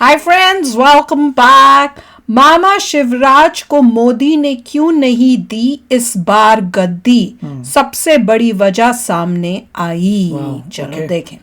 हाय friends, welcome back. मामा शिवराज को मोदी ने क्यों नहीं दी इस बार गद्दी, सबसे बड़ी वजह सामने आई। चलो देखें।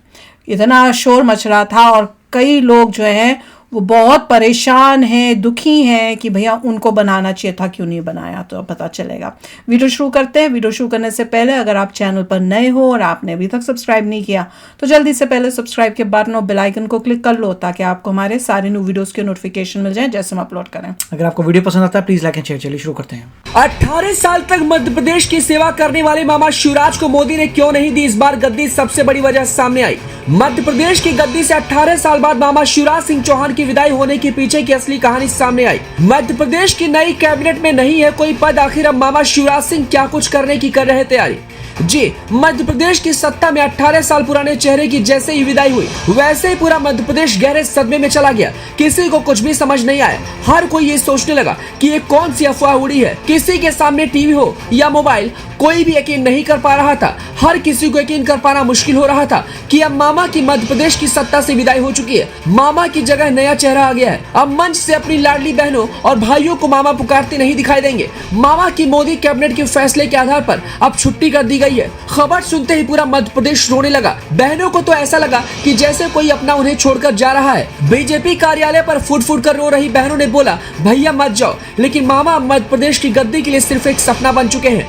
इतना शोर मच रहा था और कई लोग जो हैं वो बहुत परेशान हैं, दुखी हैं कि भैया उनको बनाना चाहिए था, क्यों नहीं बनाया। तो अब पता चलेगा। वीडियो शुरू करते हैं। वीडियो शुरू करने से पहले अगर आप चैनल पर नए हो और आपने अभी तक सब्सक्राइब नहीं किया तो जल्दी से पहले सब्सक्राइब के बटन और बेल आइकन को क्लिक कर लो ताकि आपको हमारे सारे न्यू वीडियोस के नोटिफिकेशन मिल जाए जैसे हम अपलोड करें। अगर आपको वीडियो पसंद आता है प्लीज लाइक एंड शेयर। चलिए शुरू करते हैं। 18 साल तक मध्य प्रदेश की सेवा करने वाले मामा शिवराज को मोदी ने क्यों नहीं दी इस बार गद्दी, सबसे बड़ी वजह सामने आई। मध्य प्रदेश की गद्दी से 18 साल बाद मामा शिवराज सिंह चौहान की विदाई होने के पीछे की असली कहानी सामने आई। मध्य प्रदेश की नई कैबिनेट में नहीं है कोई पद, आखिर अब मामा शिवराज सिंह क्या कुछ करने की कर रहे तैयारी। जी, मध्य प्रदेश की सत्ता में 18 साल पुराने चेहरे की जैसे ही विदाई हुई वैसे ही पूरा मध्य प्रदेश गहरे सदमे में चला गया। किसी को कुछ भी समझ नहीं आया। हर कोई ये सोचने लगा कि ये कौन सी अफवाह उड़ी है। किसी के सामने टीवी हो या मोबाइल, कोई भी यकीन नहीं कर पा रहा था। हर किसी को यकीन कर पाना मुश्किल हो रहा था कि अब मामा की मध्य प्रदेश की सत्ता से विदाई हो चुकी है। मामा की जगह नया चेहरा आ गया है। अब मंच से अपनी लाडली बहनों और भाइयों को मामा पुकारते नहीं दिखाई देंगे। मामा की मोदी कैबिनेट के फैसले के आधार पर अब छुट्टी कर दी गई है। खबर सुनते ही पूरा मध्य प्रदेश रोने लगा। बहनों को तो ऐसा लगा कि जैसे कोई अपना उन्हें छोड़कर जा रहा है। बीजेपी कार्यालय पर फुट फुट कर रो रही बहनों ने बोला, भैया मत जाओ। लेकिन मामा मध्य प्रदेश की गद्दी के लिए सिर्फ एक सपना बन चुके हैं।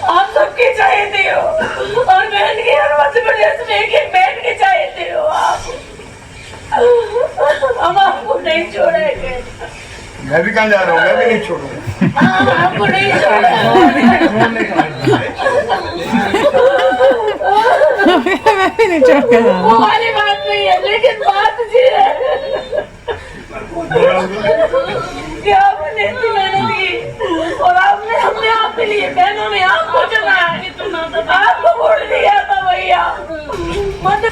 आप सबकी चाहे थे हो और बहन की हर मध्य प्रदेश में एक बहन की चाहे थे हो आप। हम आपको नहीं छोड़ेंगे। मैं भी कहाँ जा रहा हूँ, मैं भी नहीं छोड़ूंगा। आपको नहीं छोड़ेंगे। मैं भी नहीं छोड़ूंगा। वो वाली बात नहीं है, लेकिन बात जी है कि आपने इतनी मेहनत की और आपने हमने आपके लिए बहनों ने आपको चुना है, आपको वोट दिया था भैया।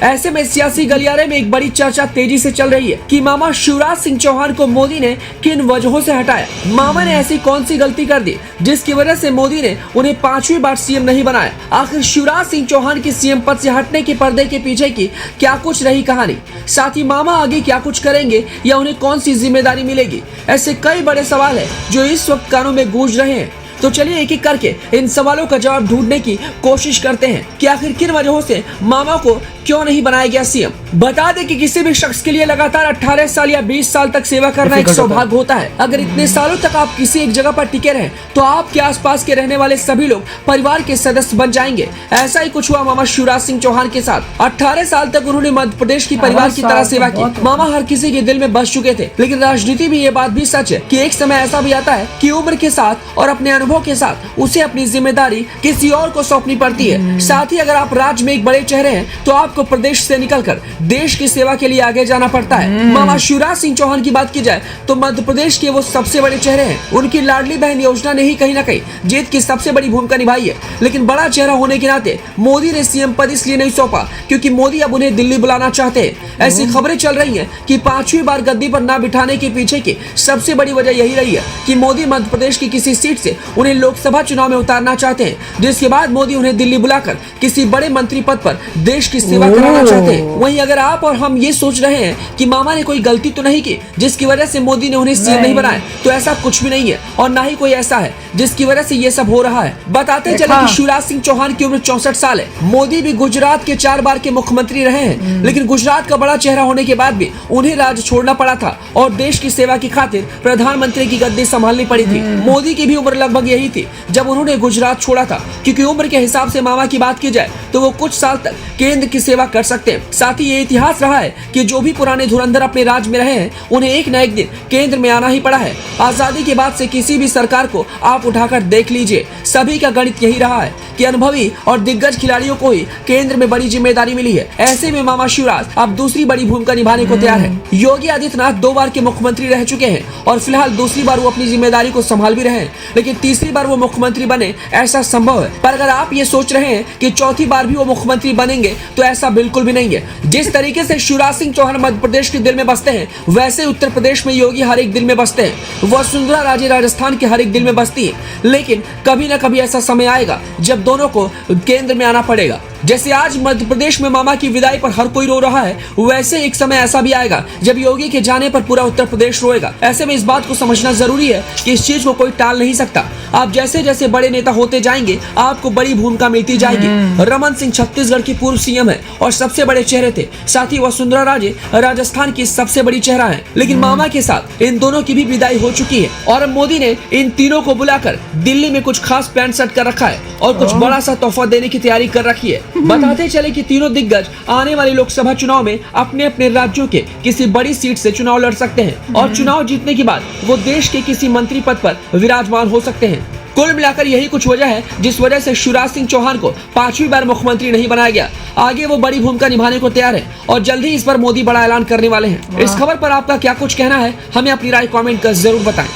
ऐसे में सियासी गलियारे में एक बड़ी चर्चा तेजी से चल रही है कि मामा शिवराज सिंह चौहान को मोदी ने किन वजहों से हटाया। मामा ने ऐसी कौन सी गलती कर दी जिसकी वजह से मोदी ने उन्हें 5वीं बार सीएम नहीं बनाया। आखिर शिवराज सिंह चौहान की सीएम पद से हटने के पर्दे के पीछे की क्या कुछ रही कहानी। साथ ही मामा आगे क्या कुछ करेंगे या उन्हें कौन सी जिम्मेदारी मिलेगी। ऐसे कई बड़े सवाल है जो इस वक्त कानों में गूंज रहे हैं। तो चलिए एक एक करके इन सवालों का जवाब ढूंढने की कोशिश करते हैं कि आखिर किन वजहों से मामा को क्यों नहीं बनाया गया सीएम। बता दें कि किसी भी शख्स के लिए लगातार 18 साल या 20 साल तक सेवा करना एक सौभाग्य होता है। अगर इतने सालों तक आप किसी एक जगह पर टिके रहे तो आपके आसपास के रहने वाले सभी लोग परिवार के सदस्य बन जाएंगे। ऐसा ही कुछ हुआ मामा शिवराज सिंह चौहान के साथ। 18 साल तक उन्होंने मध्य प्रदेश की परिवार की तरह सेवा की। मामा हर किसी के दिल में बस चुके थे। लेकिन राजनीति में ये बात भी सच है कि एक समय ऐसा भी आता है कि उम्र के साथ और अपने अनुभव के साथ उसे अपनी जिम्मेदारी किसी और को सौंपनी पड़ती है। साथ ही अगर आप राज्य में एक बड़े चेहरे हैं तो आपको प्रदेश से निकलकर देश की सेवा के लिए आगे जाना पड़ता है। मामा शिवराज सिंह चौहान की बात की जाए तो मध्य प्रदेश के वो सबसे बड़े चेहरे हैं। उनकी लाडली बहन योजना ने ही कहीं ना कहीं जीत की सबसे बड़ी भूमिका निभाई है। लेकिन बड़ा चेहरा होने के नाते मोदी ने सीएम पद इसलिए नहीं सौंपा क्योंकि मोदी अब उन्हें दिल्ली बुलाना चाहते हैं। ऐसी खबरें चल रही है कि 5वीं बार गद्दी पर न बिठाने के पीछे की सबसे बड़ी वजह यही रही है कि मोदी मध्य प्रदेश की किसी सीट से उन्हें लोकसभा चुनाव में उतारना चाहते हैं, जिसके बाद मोदी उन्हें दिल्ली बुलाकर किसी बड़े मंत्री पद पर देश की सेवा कराना चाहते हैं। वहीं अगर आप और हम ये सोच रहे हैं कि मामा ने कोई गलती तो नहीं की जिसकी वजह से मोदी ने उन्हें सीएम नहीं बनाया, तो ऐसा कुछ भी नहीं है और ना ही कोई ऐसा है जिसकी वजह से ये सब हो रहा है। बताते चले कि शिवराज सिंह चौहान की उम्र 64 साल है। मोदी भी गुजरात के 4 बार के मुख्यमंत्री रहे हैं, लेकिन गुजरात का बड़ा चेहरा होने के बाद भी उन्हें राज्य छोड़ना पड़ा था और देश की सेवा की खातिर प्रधानमंत्री की गद्दी संभालनी पड़ी थी। मोदी की भी उम्र लगभग यही थी जब उन्होंने गुजरात छोड़ा था, क्योंकि उम्र के हिसाब से मामा की बात की जाए तो वो कुछ साल तक केंद्र की सेवा कर सकते हैं। साथ ही ये इतिहास रहा है कि जो भी पुराने धुरंधर अपने राज्य में रहे हैं उन्हें एक न एक दिन केंद्र में आना ही पड़ा है। आजादी के बाद से किसी भी सरकार को आप उठाकर देख लीजिए, सभी का गणित यही रहा है कि अनुभवी और दिग्गज खिलाड़ियों को ही केंद्र में बड़ी जिम्मेदारी मिली है। ऐसे में मामा शिवराज अब दूसरी बड़ी भूमिका निभाने को तैयार है। योगी आदित्यनाथ 2 बार के मुख्यमंत्री रह चुके हैं और फिलहाल दूसरी बार वो अपनी जिम्मेदारी को संभाल भी रहे हैं, लेकिन तीसरी बार वो मुख्यमंत्री बने ऐसा संभव है। पर अगर आप ये सोच रहे हैं कि चौथी बार भी वो मुख्यमंत्री बनेंगे तो ऐसा बिल्कुल भी नहीं है। जिस तरीके से शिवराज सिंह चौहान मध्य प्रदेश के दिल में बसते हैं वैसे उत्तर प्रदेश में योगी हर एक दिल में बसते हैं। वसुंधरा राजे राजस्थान के हर एक दिल में बसती है। लेकिन कभी ना कभी ऐसा समय आएगा जब दोनों को केंद्र में आना पड़ेगा। जैसे आज मध्य प्रदेश में मामा की विदाई पर हर कोई रो रहा है, वैसे एक समय ऐसा भी आएगा जब योगी के जाने पर पूरा उत्तर प्रदेश रोएगा। ऐसे में इस बात को समझना जरूरी है कि इस चीज को कोई टाल नहीं सकता। आप जैसे जैसे बड़े नेता होते जाएंगे आपको बड़ी भूमिका मिलती जाएगी। रमन सिंह छत्तीसगढ़ की पूर्व सीएम है और सबसे बड़े चेहरे थे, साथ ही वसुंधरा राजे राजस्थान की सबसे बड़ी चेहरा है। लेकिन मामा के साथ इन दोनों की भी विदाई हो चुकी है और अब मोदी ने इन तीनों को बुलाकर दिल्ली में कुछ खास प्लान सेट कर रखा है और कुछ बड़ा सा तोहफा देने की तैयारी कर रखी है। बताते चले कि तीनों दिग्गज आने वाले लोकसभा चुनाव में अपने अपने राज्यों के किसी बड़ी सीट से चुनाव लड़ सकते हैं और चुनाव जीतने के बाद वो देश के किसी मंत्री पद पर विराजमान हो सकते हैं। कुल मिलाकर यही कुछ वजह है जिस वजह से शिवराज सिंह चौहान को 5वीं बार मुख्यमंत्री नहीं बनाया गया। आगे वो बड़ी भूमिका निभाने को तैयार है और जल्द ही इस पर मोदी बड़ा ऐलान करने वाले हैं। इस खबर पर आपका क्या कुछ कहना है, हमें अपनी राय कमेंट कर जरूर बताएं।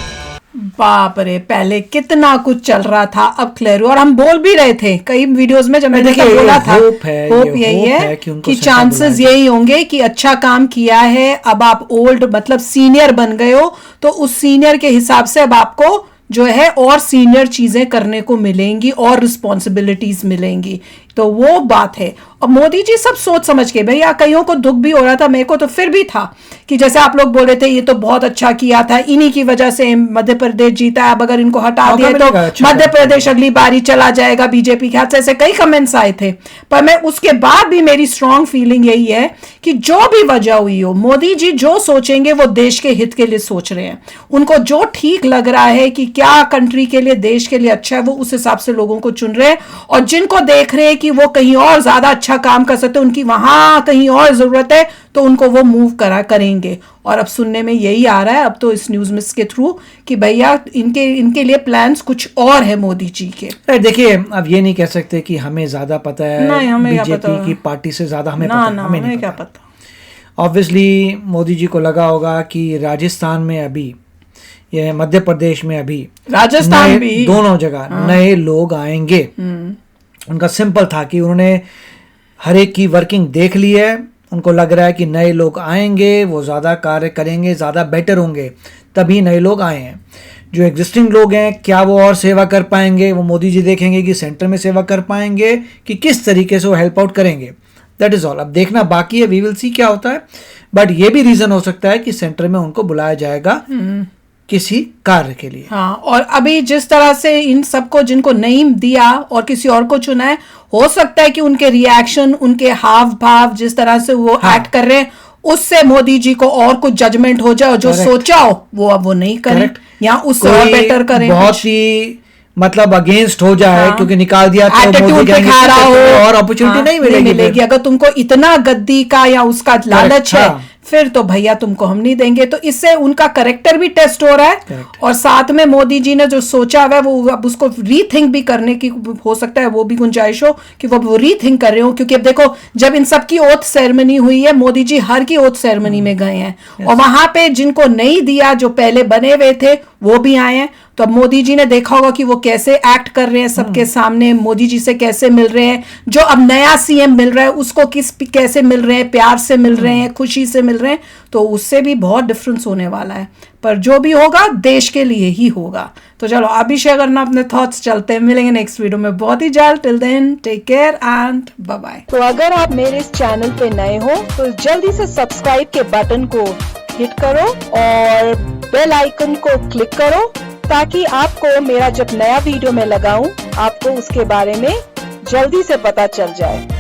बाप रे, पहले कितना कुछ चल रहा था, अब क्लियर हुआ। और हम बोल भी रहे थे कई वीडियोस में, जब मैंने बोला था होप यही है कि चांसेस यही होंगे कि अच्छा काम किया है, अब आप ओल्ड मतलब सीनियर बन गए हो तो उस सीनियर के हिसाब से अब आपको जो है और सीनियर चीजें करने को मिलेंगी और रिस्पॉन्सिबिलिटीज मिलेंगी। तो वो बात है। और मोदी जी सब सोच समझ के, भैया कईयों को दुख भी हो रहा था, मेरे को तो फिर भी था कि जैसे आप लोग बोल रहे थे ये तो बहुत अच्छा किया था, इन्हीं की वजह से मध्य प्रदेश जीता है, अब अगर इनको हटा दिया तो मध्य प्रदेश अगली बारी चला जाएगा बीजेपी के हाथ से, ऐसे कई कमेंट्स आए थे। पर मैं उसके बाद भी मेरी स्ट्रांग फीलिंग यही है कि जो भी वजह हुई हो, मोदी जी जो सोचेंगे वो देश के हित के लिए सोच रहे हैं। उनको जो ठीक लग रहा है कि क्या कंट्री के लिए, देश के लिए अच्छा है, वो उस हिसाब से लोगों को चुन रहे हैं। और जिनको देख रहे हैं कि वो कहीं और ज्यादा अच्छा काम कर सकते, उनकी वहां कहीं और जरूरत है, तो उनको वो मूव करेंगे। और अब सुनने में यही आ रहा है अब तो इस न्यूज में के थ्रू कि भैया इनके लिए प्लान्स कुछ और है मोदी जी के। देखिए, अब ये नहीं कह सकते कि हमें ज्यादा पता है बीजेपी की पार्टी से ज्यादा हमें पता है, हमें क्या पता। ऑब्वियसली मोदी जी को लगा होगा कि राजस्थान में अभी, ये मध्य प्रदेश में अभी, राजस्थान भी, दोनों जगह नए लोग आएंगे। उनका सिंपल था कि उन्होंने हर एक की वर्किंग देख ली है, उनको लग रहा है कि नए लोग आएंगे, वो ज़्यादा कार्य करेंगे, ज़्यादा बेटर होंगे, तभी नए लोग आए हैं। जो एग्जिस्टिंग लोग हैं, क्या वो और सेवा कर पाएंगे, वो मोदी जी देखेंगे कि सेंटर में सेवा कर पाएंगे कि किस तरीके से वो हेल्प आउट करेंगे। That is all. अब देखना बाकी है, वी विल सी क्या होता है। बट ये भी रीज़न हो सकता है कि सेंटर में उनको बुलाया जाएगा किसी कार्य के लिए। हाँ, और अभी जिस तरह से इन सबको जिनको नहीं दिया और किसी और को चुना है, हो सकता है कि उनके रिएक्शन, उनके हाव भाव, जिस तरह से वो एक्ट कर रहे हैं, उससे मोदी जी को और कुछ जजमेंट हो जाए, जो सोचा हो वो अब वो नहीं करें या उससे और बेटर करें, बहुत ही मतलब अगेंस्ट हो जाए। हाँ, क्योंकि निकाल दिया तो एटीट्यूड दिखा रहा हो और अपॉर्चुनिटी नहीं मिलेगी। अगर तुमको इतना गद्दी का या उसका लालच है, फिर तो भैया तुमको हम नहीं देंगे। तो इससे उनका करेक्टर भी टेस्ट हो रहा है और साथ में मोदी जी ने जो सोचा हुआ है वो अब उसको रीथिंक भी करने की हो सकता है, वो भी गुंजाइश हो कि वो रीथिंक कर रहे हो। क्योंकि अब देखो, जब इन सब की ओथ सेरेमनी हुई है, मोदी जी हर की ओथ सेरेमनी में गए हैं और वहां पे जिनको नहीं दिया, जो पहले बने हुए थे, वो भी आए हैं। तो अब मोदी जी ने देखा होगा कि वो कैसे एक्ट कर रहे हैं सबके सामने, मोदी जी से कैसे मिल रहे हैं, जो अब नया सीएम मिल रहा है उसको कैसे मिल रहे हैं, प्यार से मिल रहे हैं, खुशी से मिल रहे हैं। तो उससे भी बहुत डिफरेंस होने वाला है। पर जो भी होगा देश के लिए ही होगा। तो चलो अभी शेयर करना अपने थॉट्स, चलते हैं, मिलेंगे नेक्स्ट वीडियो में बहुत ही जल्द। Till then take care and bye bye. तो अगर आप मेरे इस चैनल पे नए हो तो जल्दी से सब्सक्राइब के बटन को हिट करो और बेल आइकन को क्लिक करो, ताकि आपको मेरा जब नया वीडियो मैं लगाऊं आपको उसके बारे में जल्दी से पता चल जाए।